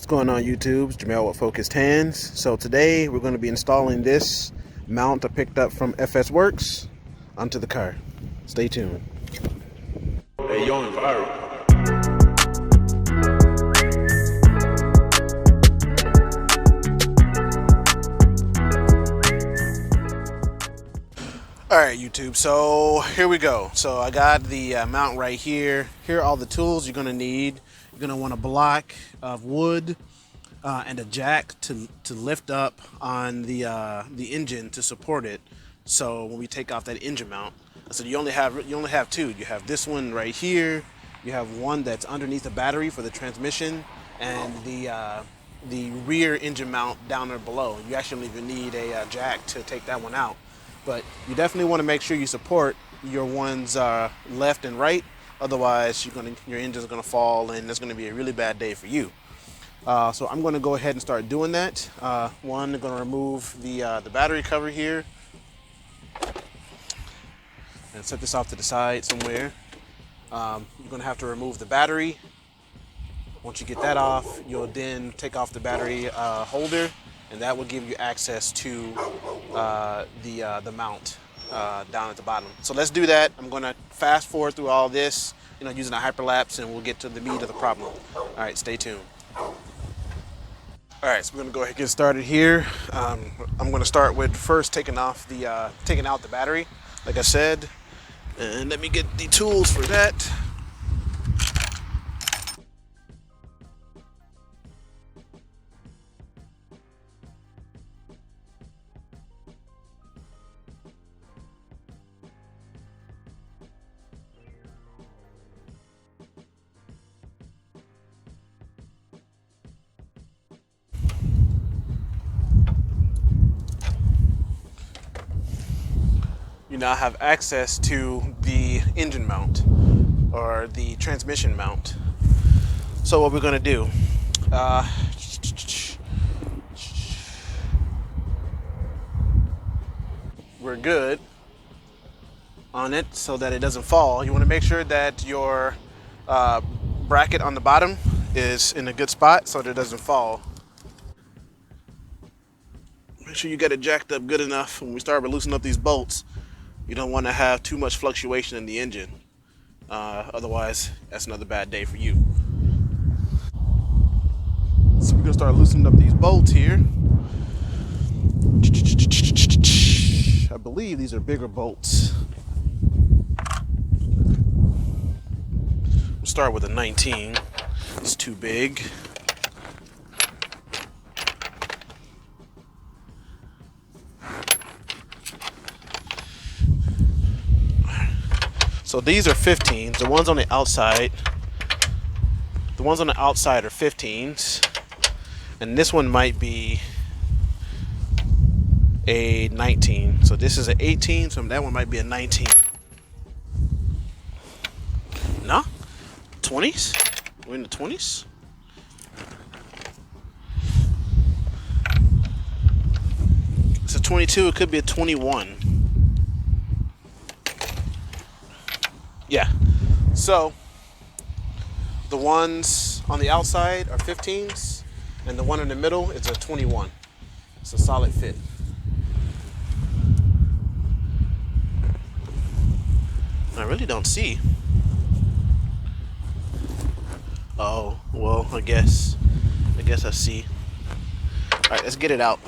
Going on YouTube? It's Jamel with Focused Hands. So today we're going to be installing this mount I picked up from FS Works onto the car. Stay tuned. Hey, young viral. Alright YouTube, so here we go. So I got the mount right here. Here are all the tools you're going to need. You're going to want a block of wood and a jack to lift up on the engine to support it. So when we take off that engine mount, so you only have two. You have this one right here. You have one that's underneath the battery for the transmission, and the rear engine mount down there below. You actually don't even need a jack to take that one out. But you definitely want to make sure you support your ones left and right. Otherwise, your engine's going to fall, and it's going to be a really bad day for you. So I'm going to go ahead and start doing that. One, I'm going to remove the battery cover here and set this off to the side somewhere. You're going to have to remove the battery. Once you get that off, you'll then take off the battery holder, and that will give you access to the mount down at the bottom. So let's do that. I'm going to fast forward through all this, using a hyperlapse, and we'll get to the meat of the problem. All right, stay tuned. All right, so we're going to go ahead and get started here. I'm going to start with first taking out the battery, like I said, and let me get the tools for that. You now have access to the engine mount or the transmission mount. So what we're going to do, we're good on it so that it doesn't fall. You want to make sure that your bracket on the bottom is in a good spot so that it doesn't fall. Make sure you get it jacked up good enough. When we start loosening up these bolts, you don't want to have too much fluctuation in the engine. Otherwise, that's another bad day for you. So we're going to start loosening up these bolts here. I believe these are bigger bolts. We'll start with a 19. It's too big. So these are 15s. The ones on the outside are 15s, and this one might be a 19. So this is an 18. So that one might be a 19. No, 20s. We're in the 20s. It's a 22. It could be a 21. Yeah, so the ones on the outside are 15s, and the one in the middle is a 21. It's a solid fit. I really don't see. Oh, well, I guess I see. All right, let's get it out.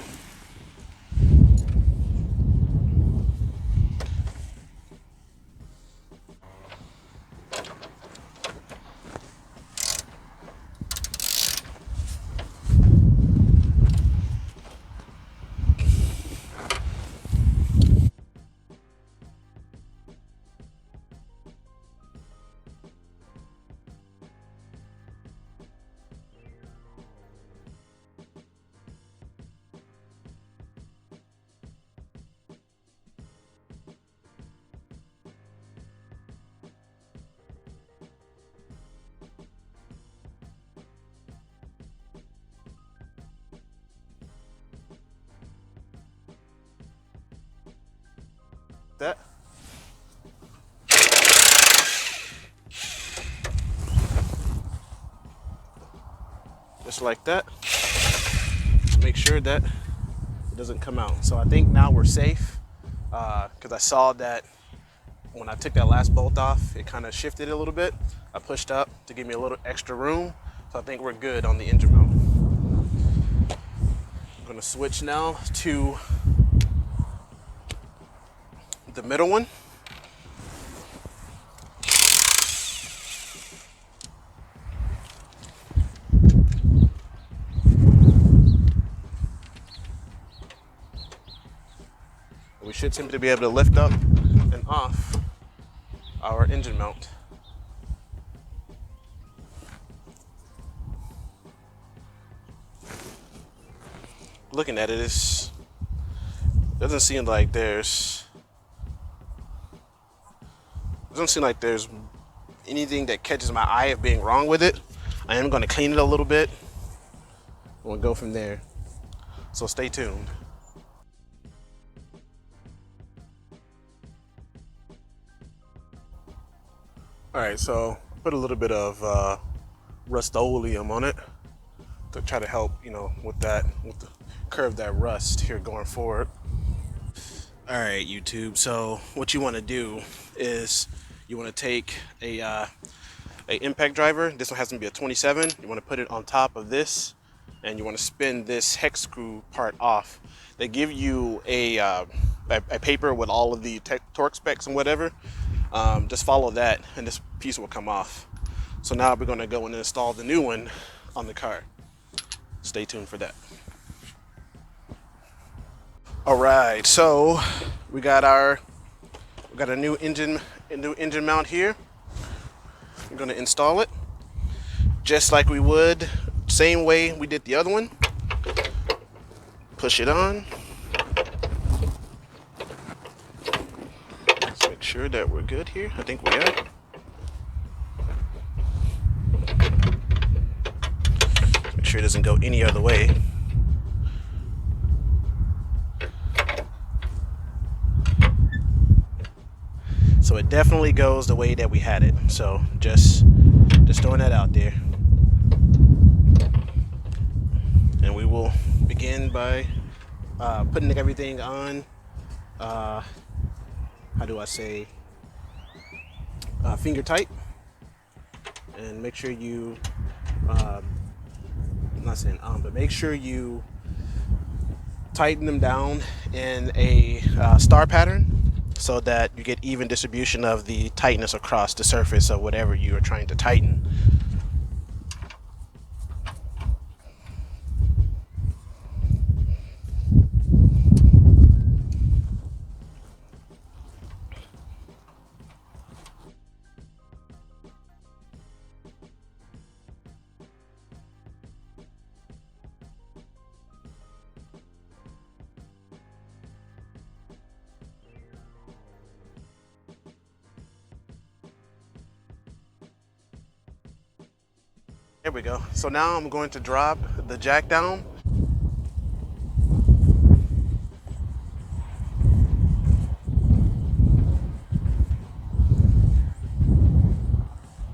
That. just like that. Make sure that it doesn't come out. So I think now we're safe, because I saw that when I took that last bolt off, it kind of shifted a little bit. I pushed up to give me a little extra room. So I think we're good on the engine mount. I'm gonna switch now to the middle one. We should simply be able to lift up and off our engine mount. Looking at it, it doesn't seem like there's anything that catches my eye of being wrong with it. I am going to clean it a little bit. We'll go from there. So stay tuned. All right, so put a little bit of Rust-Oleum on it to try to help, with the curve that rust here going forward. All right, YouTube. So what you want to do is you want to take a impact driver. This one has to be a 27. You want to put it on top of this, and you want to spin this hex screw part off. They give you a paper with all of the torque specs and whatever. Just follow that, and this piece will come off. So now we're going to go and install the new one on the car. Stay tuned for that. All right, so we got a new engine mount here. We're going to install it just like we would, same way we did the other one. Push it on. Let's make sure that we're good here. I think we are. Make sure it doesn't go any other way. So it definitely goes the way that we had it. So just throwing that out there. And we will begin by putting everything on, how do I say, finger tight. And make sure you, I'm not saying but make sure you tighten them down in a star pattern, so that you get even distribution of the tightness across the surface of whatever you are trying to tighten. There we go. So now I'm going to drop the jack down.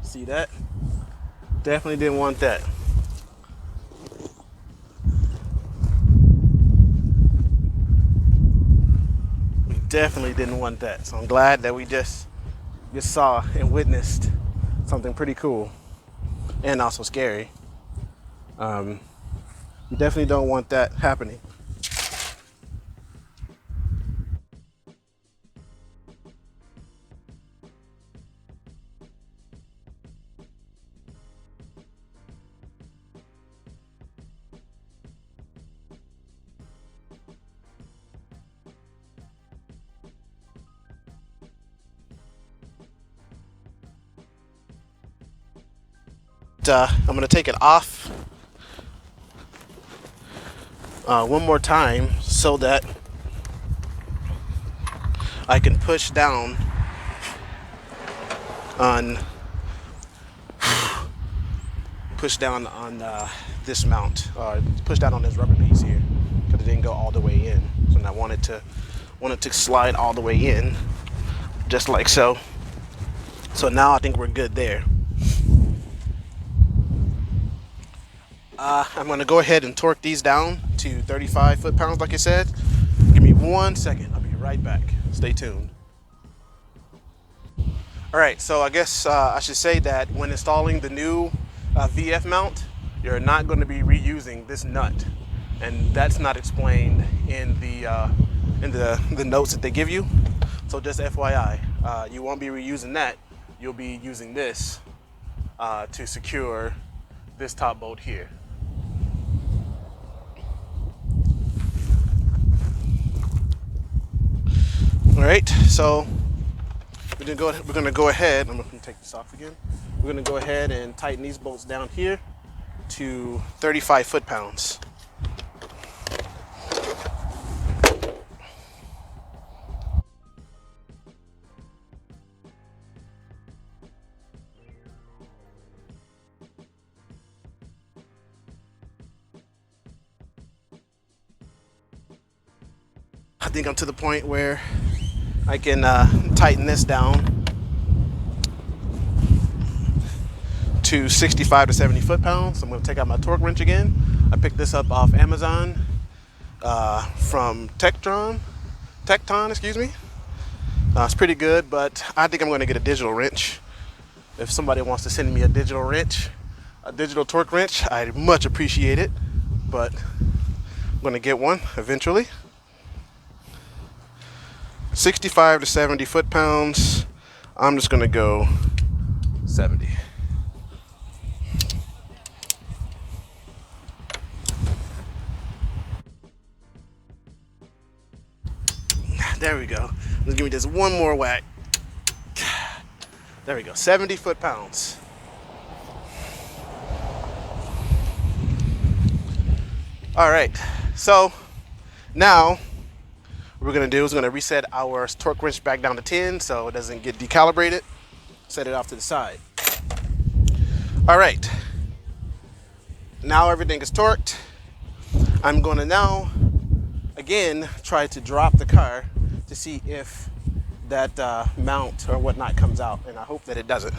See that? Definitely didn't want that. We definitely didn't want that. So I'm glad that we just saw and witnessed something pretty cool. And also scary. You definitely don't want that happening. I'm going to take it off one more time so that I can push down on this mount, push down on this rubber piece here, because it didn't go all the way in. So I want it to slide all the way in, just like so. So now I think we're good there. I'm going to go ahead and torque these down to 35 foot-pounds like I said. Give me 1 second. I'll be right back. Stay tuned. All right, so I guess I should say that when installing the new VF mount, you're not going to be reusing this nut, and that's not explained in the notes that they give you. So just FYI, you won't be reusing that. You'll be using this to secure this top bolt here. All right, so we're gonna go ahead. I'm gonna take this off again. We're gonna go ahead and tighten these bolts down here to 35 foot-pounds. I think I'm to the point where I can tighten this down to 65 to 70 foot-pounds. I'm going to take out my torque wrench again. I picked this up off Amazon from Tecton, excuse me. It's pretty good, but I think I'm going to get a digital wrench. If somebody wants to send me a digital wrench, a digital torque wrench, I'd much appreciate it, but I'm going to get one eventually. 65 to 70 foot-pounds. I'm just gonna go 70. There we go. Let's give me just one more whack. There we go, 70 foot-pounds. All right, so now what we're gonna do is we're gonna reset our torque wrench back down to 10 so it doesn't get decalibrated. Set it off to the side. All right, now everything is torqued. I'm gonna now, again, try to drop the car to see if that mount or whatnot comes out, and I hope that it doesn't.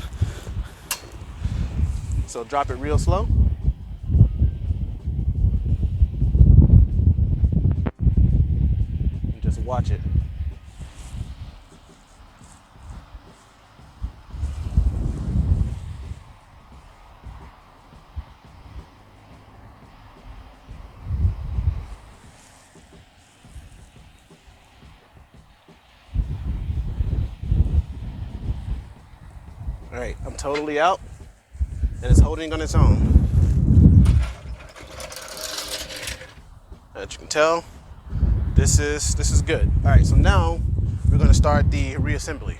So drop it real slow. And just watch it. All right, I'm totally out, and it's holding on its own. As you can tell, this is good. All right, so now we're gonna start the reassembly.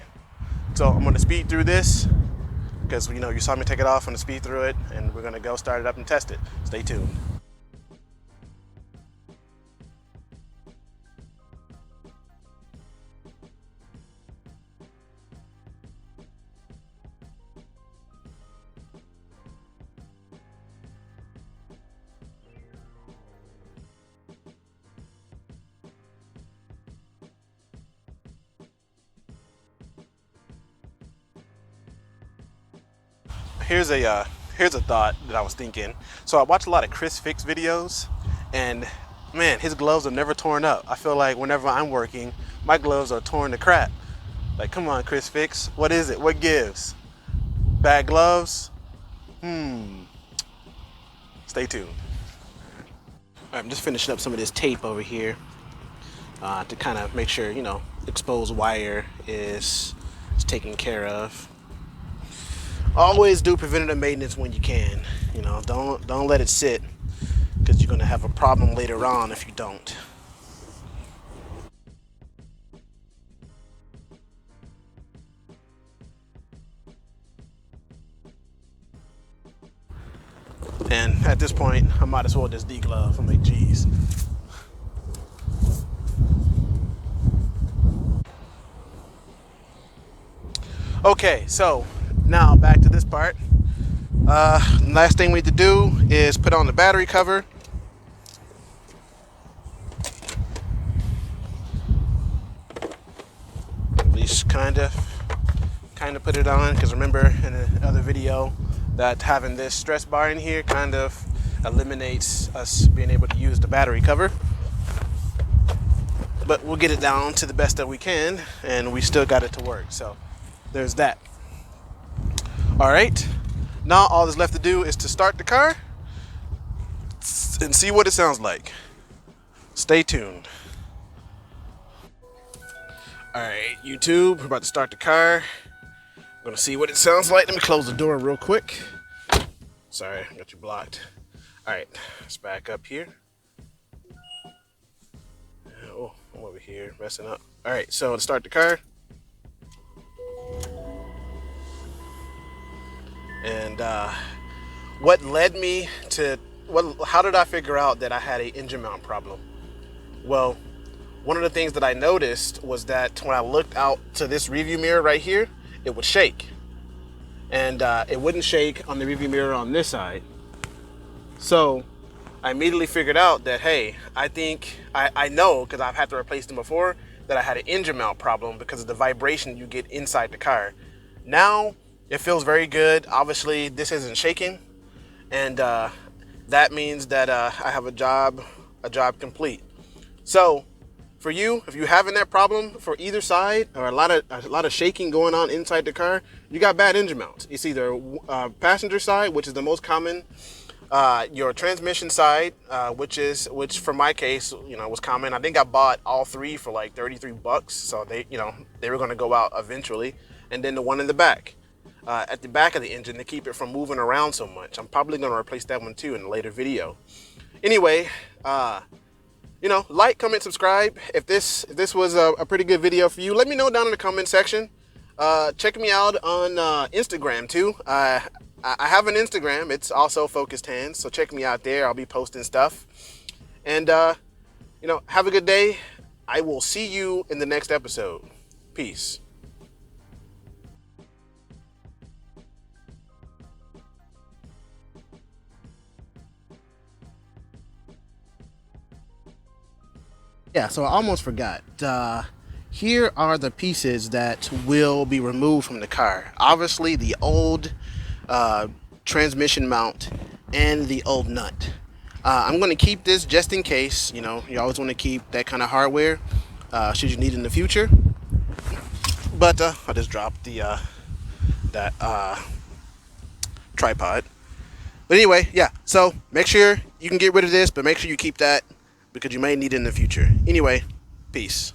So I'm gonna speed through this because you saw me take it off. I'm gonna speed through it, and we're gonna go start it up and test it. Stay tuned. Here's a thought that I was thinking. So I watch a lot of Chris Fix videos, and man, his gloves are never torn up. I feel like whenever I'm working, my gloves are torn to crap. Like, come on, Chris Fix, what is it? What gives? Bad gloves? Stay tuned. All right, I'm just finishing up some of this tape over here to kind of make sure, exposed wire is taken care of. Always do preventative maintenance when you can. Don't let it sit, because you're gonna have a problem later on if you don't. And at this point, I might as well just deglove. I'm like, geez. Okay, so now back to this part. Last thing we need to do is put on the battery cover. At least kind of put it on, because remember in the other video that having this stress bar in here kind of eliminates us being able to use the battery cover. But we'll get it down to the best that we can, and we still got it to work. So there's that. All right, now all that's left to do is to start the car and see what it sounds like. Stay tuned. All right, YouTube, we're about to start the car. I'm gonna see what it sounds like. Let me close the door real quick. Sorry, I got you blocked. All right, let's back up here. Oh, I'm over here messing up. All right, so to start the car. And what led me to, how did I figure out that I had an engine mount problem? Well, one of the things that I noticed was that when I looked out to this review mirror right here, it would shake. And it wouldn't shake on the review mirror on this side. So I immediately figured out that, hey, I think, I know, because I've had to replace them before, that I had an engine mount problem because of the vibration you get inside the car. Now, it feels very good. Obviously, this isn't shaking. And that means that I have a job complete. So, for you, if you're having that problem for either side, or a lot of shaking going on inside the car, you got bad engine mounts. It's either passenger side, which is the most common, your transmission side, which for my case, was common. I think I bought all three for like $33, so they were going to go out eventually. And then the one in the back, at the back of the engine, to keep it from moving around so much. I'm probably going to replace that one too in a later video. Anyway, like, comment, subscribe. If this was a pretty good video for you, let me know down in the comment section. Check me out on Instagram too. I have an Instagram. It's also Focused Hands, so check me out there. I'll be posting stuff. And have a good day. I will see you in the next episode. Peace. Yeah, so I almost forgot. Here are the pieces that will be removed from the car. Obviously, the old transmission mount and the old nut. I'm going to keep this just in case. You always want to keep that kind of hardware should you need it in the future. But I just dropped the that tripod. But anyway, yeah. So make sure you can get rid of this, but make sure you keep that, because you may need it in the future. Anyway, peace.